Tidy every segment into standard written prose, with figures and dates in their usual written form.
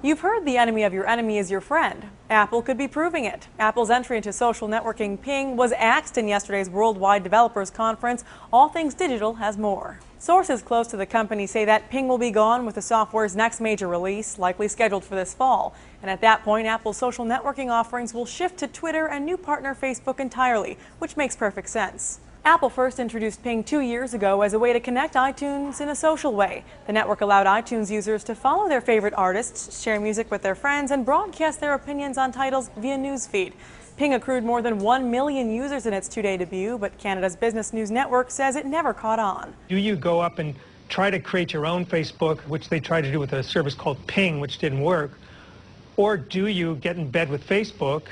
You've heard the enemy of your enemy is your friend. Apple could be proving it. Apple's entry into social networking Ping was axed in yesterday's Worldwide Developers Conference. All Things Digital has more. Sources close to the company say that Ping will be gone with the software's next major release, likely scheduled for this fall. And at that point, Apple's social networking offerings will shift to Twitter and new partner Facebook entirely, which makes perfect sense. Apple first introduced Ping 2 years ago as a way to connect iTunes in a social way. The network allowed iTunes users to follow their favorite artists, share music with their friends, and broadcast their opinions on titles via newsfeed. Ping accrued more than 1 million users in its two-day debut, but Canada's Business News Network says it never caught on. Do you go up and try to create your own Facebook, which they tried to do with a service called Ping, which didn't work, or do you get in bed with Facebook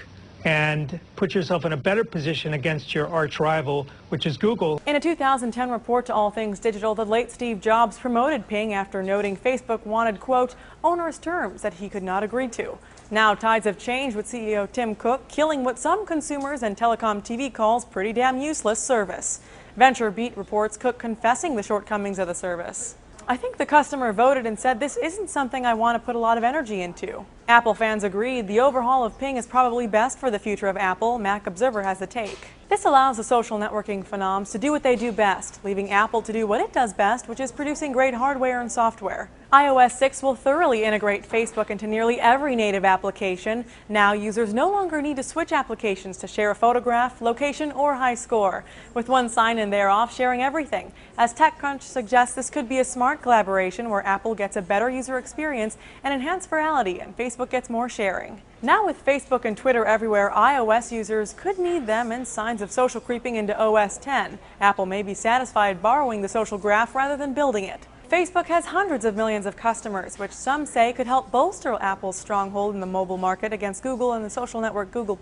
and put yourself in a better position against your arch rival, which is Google? In a 2010 report to All Things Digital, the late Steve Jobs promoted Ping after noting Facebook wanted, quote, onerous terms that he could not agree to. Now tides have changed with CEO Tim Cook killing what some consumers and telecom TV calls pretty damn useless service. VentureBeat reports Cook confessing the shortcomings of the service. I think the customer voted and said this isn't something I want to put a lot of energy into. Apple fans agreed the overhaul of Ping is probably best for the future of Apple. Mac Observer has the take. This allows the social networking phenoms to do what they do best, leaving Apple to do what it does best, which is producing great hardware and software. iOS 6 will thoroughly integrate Facebook into nearly every native application. Now users no longer need to switch applications to share a photograph, location, or high score. With one sign-in, they're off sharing everything. As TechCrunch suggests, this could be a smart collaboration where Apple gets a better user experience and enhanced virality, and Facebook gets more sharing. Now with Facebook and Twitter everywhere, iOS users could need them and signs of social creeping into OS X. Apple may be satisfied borrowing the social graph rather than building it. Facebook has hundreds of millions of customers, which some say could help bolster Apple's stronghold in the mobile market against Google and the social network Google+.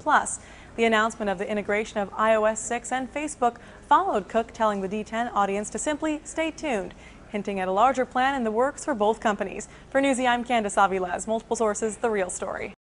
The announcement of the integration of iOS 6 and Facebook followed Cook telling the D10 audience to simply stay tuned, hinting at a larger plan in the works for both companies. For Newsy, I'm Candace Aviles. Multiple sources, The Real Story.